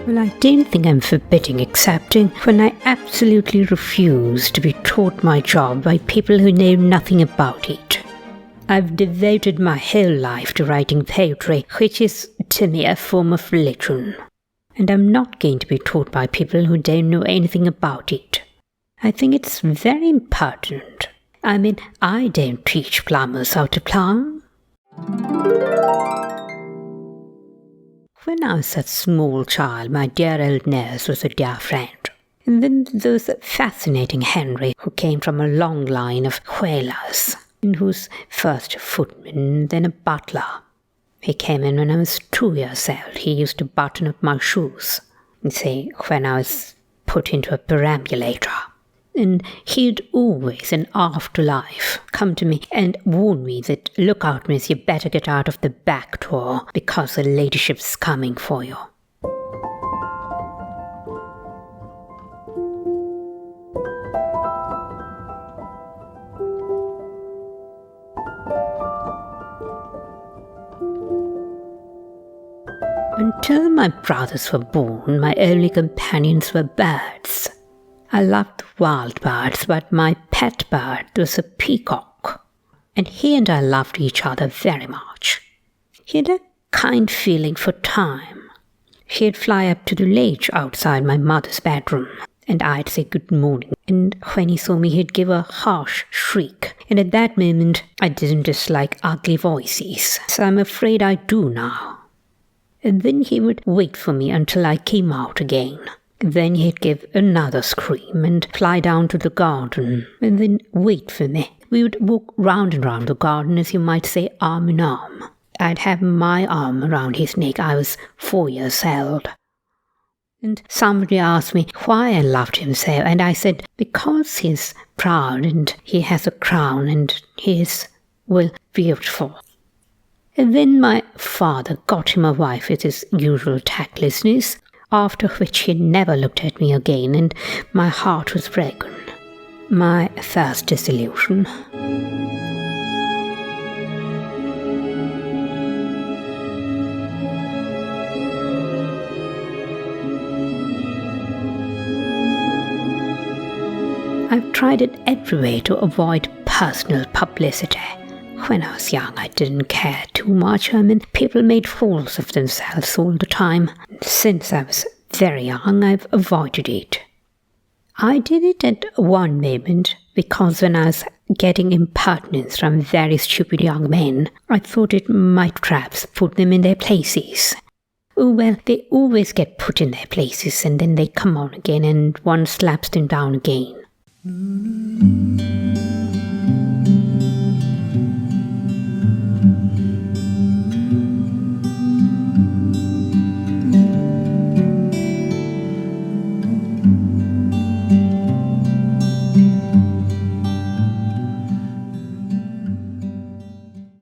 Well, I don't think I'm forbidding accepting when I absolutely refuse to be taught my job by people who know nothing about it. I've devoted my whole life to writing poetry, which is, to me, a form of religion. And I'm not going to be taught by people who don't know anything about it. I think it's very important. I mean, I don't teach plumbers how to plumb. When I was a small child, my dear old nurse was a dear friend. And then there was a fascinating Henry who came from a long line of whalers, and who was first a footman, then a butler. He came in when I was 2 years old. He used to button up my shoes, and say, when I was put into a perambulator. And he'd always, in after life, come to me and warn me that, look out, miss, you better get out of the back door, because her ladyship's coming for you. Until my brothers were born, my only companions were birds. I loved wild birds, but my pet bird was a peacock, and he and I loved each other very much. He had a kind feeling for time. He'd fly up to the ledge outside my mother's bedroom, and I'd say good morning, and when he saw me he'd give a harsh shriek, and at that moment I didn't dislike ugly voices, so I'm afraid I do now. And then he would wait for me until I came out again. Then he'd give another scream and fly down to the garden, and then wait for me. We would walk round and round the garden, as you might say, arm in arm. I'd have my arm around his neck. I was 4 years old. And somebody asked me why I loved him so, and I said, because he's proud, and he has a crown, and he is, well, beautiful. And then my father got him a wife with his usual tactlessness, after which he never looked at me again, and my heart was broken. My first disillusion. I've tried in every way to avoid personal publicity. When I was young, I didn't care too much. I mean, people made fools of themselves all the time. Since I was very young, I've avoided it. I did it at one moment because when I was getting impertinence from very stupid young men, I thought it might perhaps put them in their places. Oh, well, they always get put in their places and then they come on again and one slaps them down again.